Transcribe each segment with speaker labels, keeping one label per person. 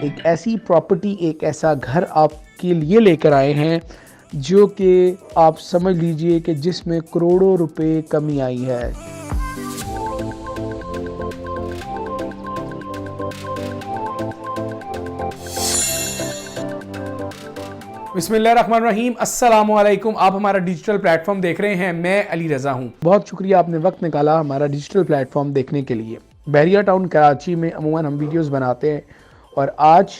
Speaker 1: एक ऐसी प्रॉपर्टी, एक ऐसा घर आपके लिए लेकर आए हैं जो कि आप समझ लीजिए कि जिसमें करोड़ों रुपए कमी आई है। बिस्मिल्लाहिर्रहमानिर्रहीम, अस्सलामुअलैकुम। आप हमारा डिजिटल प्लेटफॉर्म देख रहे हैं, मैं अली रज़ा हूं। बहुत शुक्रिया आपने वक्त निकाला हमारा डिजिटल प्लेटफॉर्म देखने के लिए। बहरिया टाउन कराची में अमूमन हम वीडियोस बनाते हैं और आज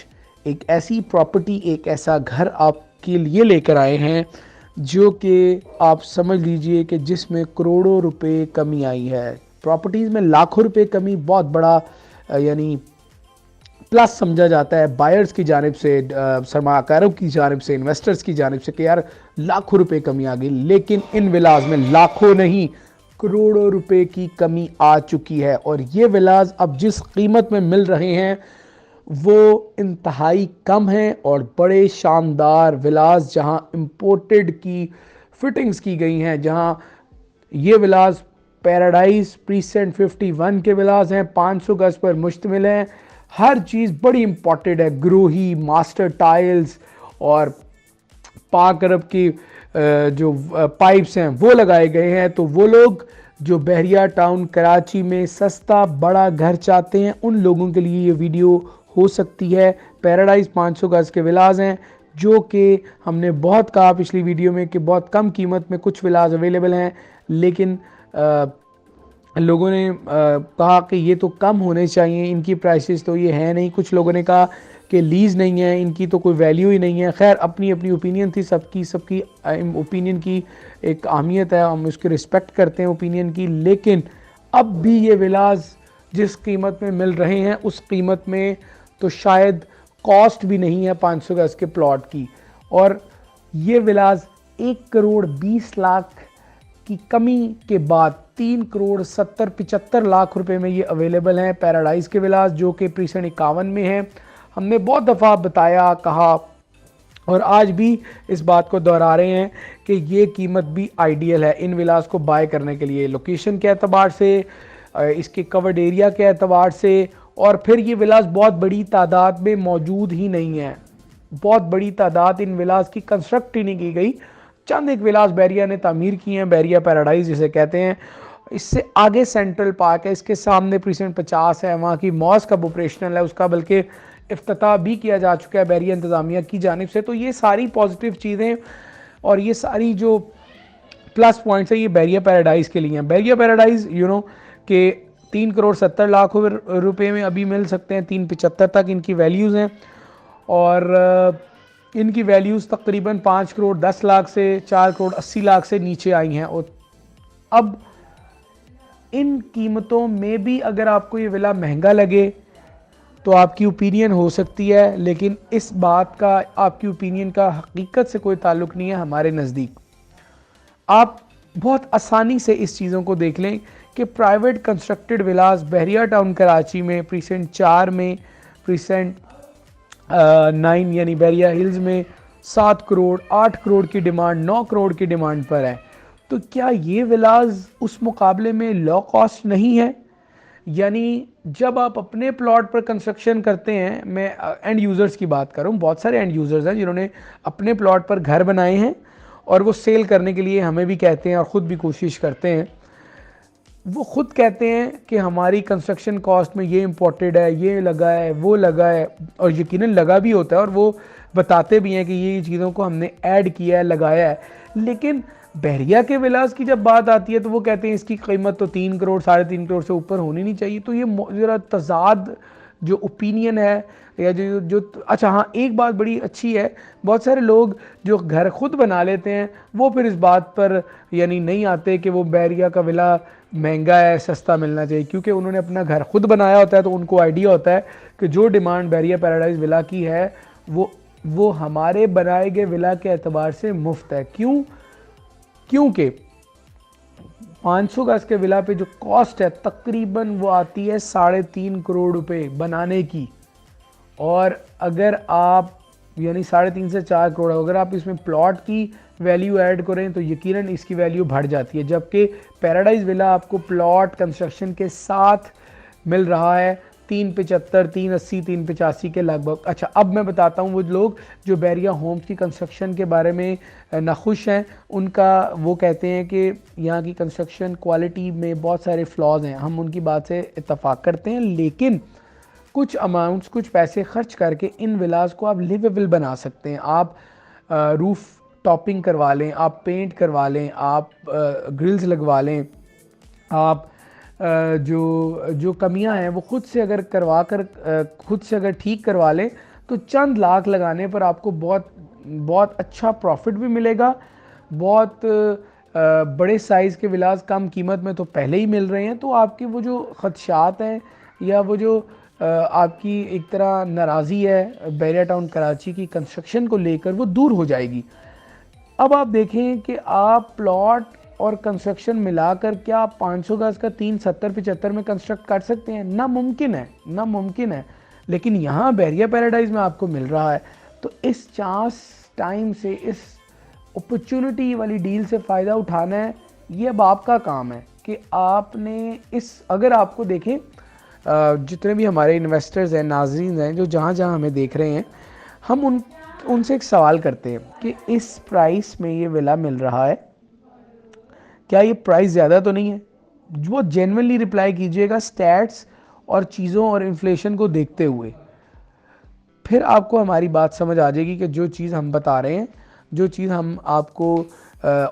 Speaker 1: एक ऐसी प्रॉपर्टी, एक ऐसा घर आपके लिए लेकर आए हैं जो कि आप समझ लीजिए कि जिसमें करोड़ों रुपए कमी आई है। प्रॉपर्टीज़ में लाखों रुपए कमी बहुत बड़ा यानी प्लस समझा जाता है बायर्स की जानिब से, सरमाकारों की जानिब से, इन्वेस्टर्स की जानिब से कि यार लाखों रुपए कमी आ गई। लेकिन इन विलाज में लाखों नहीं, करोड़ों रुपए की कमी आ चुकी है और ये विलाज अब जिस कीमत में मिल रहे हैं वो इंतहाई कम है और बड़े शानदार विलाज जहां इंपोर्टेड की फिटिंग्स की गई हैं, जहां ये विलाज पैराडाइज प्रीसेंट 51 के विलाज हैं, 500 गज पर मुश्तमिल हैं। हर चीज़ बड़ी इंपॉर्टेंट है, ग्रोही, मास्टर टाइल्स और पाक अरब की जो पाइप्स हैं वो लगाए गए हैं। तो वो लोग जो बहरिया टाउन कराची में सस्ता बड़ा घर चाहते हैं उन लोगों के लिए ये वीडियो हो सकती है। पैराडाइज 500 गज के विलाज हैं जो कि हमने बहुत कहा पिछली वीडियो में कि बहुत कम कीमत में कुछ विलाज अवेलेबल हैं, लेकिन लोगों ने कहा कि ये तो कम होने चाहिए, इनकी प्राइसेस तो ये है नहीं। कुछ लोगों ने कहा कि लीज़ नहीं है, इनकी तो कोई वैल्यू ही नहीं है। खैर, अपनी अपनी ओपिनियन थी, सबकी ओपिनियन की एक अहमियत है, हम उसकी रिस्पेक्ट करते हैं ओपिनियन की। लेकिन अब भी ये विलाज जिस कीमत में मिल रहे हैं उस कीमत में तो शायद कॉस्ट भी नहीं है 500 गज के प्लॉट की। और ये विलाज 1 करोड़ 20 लाख की कमी के बाद 3 करोड़ 70-75 लाख रुपए में ये अवेलेबल हैं पैराडाइज के विलास, जो कि प्रीसेंट 51 में है। हमने बहुत दफ़ा बताया, कहा और आज भी इस बात को दोहरा रहे हैं कि ये कीमत भी आइडियल है इन विलास को बाय करने के लिए, लोकेशन के एतबार से, इसके कवर्ड एरिया के एतबार से। और फिर ये विलास बहुत बड़ी तादाद में मौजूद ही नहीं है, बहुत बड़ी तादाद इन विलास की कंस्ट्रक्ट ही नहीं की गई। चंद एक विलास बैरिया ने तामीर किए हैं, बैरिया पैराडाइज जिसे कहते हैं। इससे आगे सेंट्रल पार्क है, इसके सामने प्रीसेंट 50 है, वहाँ की मॉस्क अब ऑपरेशनल है, उसका बल्कि इफ्तिताह भी किया जा चुका है बैरिया इंतज़ामिया की जानिब से। तो ये सारी पॉजिटिव चीज़ें और ये सारी जो प्लस पॉइंट्स है ये बैरिया पैराडाइज के लिए हैं। बैरिया पैराडाइज के 3 करोड़ 70 लाख रुपए में अभी मिल सकते हैं, 375 तक इनकी वैल्यूज़ हैं और इनकी वैल्यूज़ तकरीबन 5 करोड़ 10 लाख से 4 करोड़ 80 लाख से नीचे आई हैं। और अब इन कीमतों में भी अगर आपको ये विला महंगा लगे तो आपकी ओपिनियन हो सकती है, लेकिन इस बात का आपकी ओपिनियन का हकीकत से कोई ताल्लुक़ नहीं है हमारे नज़दीक। आप बहुत आसानी से इस चीज़ों को देख लें कि प्राइवेट कंस्ट्रक्टेड विलास बहरिया टाउन कराची में प्रीसेंट 4 में, प्रीसेंट 9 यानी बैरिया हिल्स में 7 करोड़ 8 करोड़ की डिमांड, 9 करोड़ की डिमांड पर है। तो क्या ये विलाज उस मुकाबले में लो कॉस्ट नहीं है? यानी जब आप अपने प्लॉट पर कंस्ट्रक्शन करते हैं, मैं एंड यूज़र्स की बात कर रहा हूँ, बहुत सारे एंड यूज़र्स हैं जिन्होंने अपने प्लॉट पर घर बनाए हैं और वो सेल करने के लिए हमें भी कहते हैं और ख़ुद भी कोशिश करते हैं। वो ख़ुद कहते हैं कि हमारी कंस्ट्रक्शन कॉस्ट में ये इम्पोर्टेड है, ये लगा है, वो लगा है, और यकीनन लगा भी होता है और वो बताते भी हैं कि ये चीज़ों को हमने ऐड किया है, लगाया है। लेकिन बहरिया के विलास की जब बात आती है तो वो कहते हैं इसकी कीमत तो 3 करोड़ 3.5 करोड़ से ऊपर होनी नहीं चाहिए। तो ये ज़रा तज़ाद जो ओपिनियन है या जो अच्छा हाँ, एक बात बड़ी अच्छी है, बहुत सारे लोग जो घर खुद बना लेते हैं वो फिर इस बात पर यानी नहीं आते कि वो बहरिया का विला महंगा है, सस्ता मिलना चाहिए, क्योंकि उन्होंने अपना घर खुद बनाया होता है तो उनको आइडिया होता है कि जो डिमांड बहरिया पैराडाइज विला की है वो हमारे बनाए गए विला के एतबार से मुफ्त है। क्योंकि 500 गज के विला पे जो कॉस्ट है तकरीबन वो आती है 3.5 करोड़ रुपए बनाने की, और अगर आप यानी 3.5 से 4 करोड़, अगर आप इसमें प्लॉट की वैल्यू ऐड करें तो यकीनन इसकी वैल्यू बढ़ जाती है। जबकि पैराडाइज विला आपको प्लॉट कंस्ट्रक्शन के साथ मिल रहा है 375, 380, 385 के लगभग। अच्छा, अब मैं बताता हूँ वो लोग जो बैरिया होम्स की कंस्ट्रक्शन के बारे में नाखुश हैं, उनका वो कहते हैं कि यहाँ की कंस्ट्रक्शन क्वालिटी में बहुत सारे फ्लॉज हैं। हम उनकी बात से इत्तफाक करते हैं, लेकिन कुछ अमाउंट्स, कुछ पैसे खर्च करके इन विलास को आप लिवेबल बना सकते हैं। आप रूफ टॉपिंग करवा लें, आप पेंट करवा लें, आप ग्रिल्स लगवा लें, आप जो कमियां हैं वो खुद से अगर करवा कर खुद से अगर ठीक करवा लें तो चंद लाख लगाने पर आपको बहुत अच्छा प्रॉफिट भी मिलेगा। बहुत बड़े साइज़ के विलास कम कीमत में तो पहले ही मिल रहे हैं, तो आपके वो जो खदशात हैं या वो जो आपकी एक तरह नाराज़ी है बैरिया टाउन कराची की कंस्ट्रक्शन को लेकर, वो दूर हो जाएगी। अब आप देखें कि आप प्लॉट और कंस्ट्रक्शन मिलाकर क्या आप 500 गज का 370-75 में कंस्ट्रक्ट कर सकते हैं? नामुमकिन है। लेकिन यहाँ बैरिया पैराडाइज में आपको मिल रहा है। तो इस चांस टाइम से, इस अपॉर्चुनिटी वाली डील से फ़ायदा उठाना है। ये अब आपका काम है कि आपने अगर आपको देखें, जितने भी हमारे इन्वेस्टर्स हैं, नाज़रीन हैं, जो जहाँ जहाँ हमें देख रहे हैं, हम उनसे एक सवाल करते हैं कि इस प्राइस में ये विला मिल रहा है, क्या ये प्राइस ज़्यादा तो नहीं है? वो जेन्युइनली रिप्लाई कीजिएगा स्टैट्स और चीज़ों और इन्फ्लेशन को देखते हुए। फिर आपको हमारी बात समझ आ जाएगी कि जो चीज़ हम बता रहे हैं, जो चीज़ हम आपको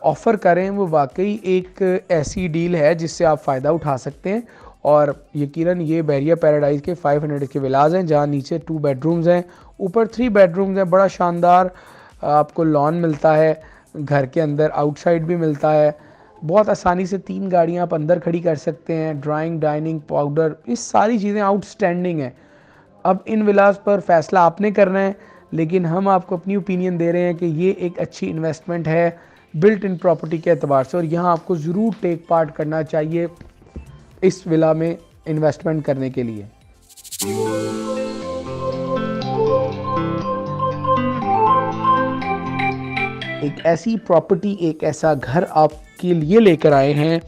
Speaker 1: ऑफ़र करें, वो वाकई एक ऐसी डील है जिससे आप फ़ायदा उठा सकते हैं। और यकीनन ये बैरिया पैराडाइज के 500 के विलास हैं, जहाँ नीचे 2 बेडरूम्स हैं, ऊपर 3 बेडरूम्स हैं। बड़ा शानदार आपको लॉन मिलता है, घर के अंदर आउटसाइड भी मिलता है। बहुत आसानी से 3 गाड़ियाँ आप अंदर खड़ी कर सकते हैं। ड्राइंग, डाइनिंग, पाउडर, ये सारी चीज़ें आउटस्टैंडिंग हैं। अब इन विलास पर फैसला आपने करना है, लेकिन हम आपको अपनी ओपिनियन दे रहे हैं कि ये एक अच्छी इन्वेस्टमेंट है बिल्ट इन प्रॉपर्टी के एतबार से, और यहाँ आपको ज़रूर टेक पार्ट करना चाहिए इस विला में इन्वेस्टमेंट करने के लिए। एक ऐसी प्रॉपर्टी, एक ऐसा घर आपके लिए लेकर आए हैं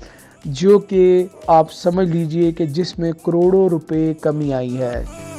Speaker 1: जो कि आप समझ लीजिए कि जिसमें करोड़ों रुपए कमी आई है।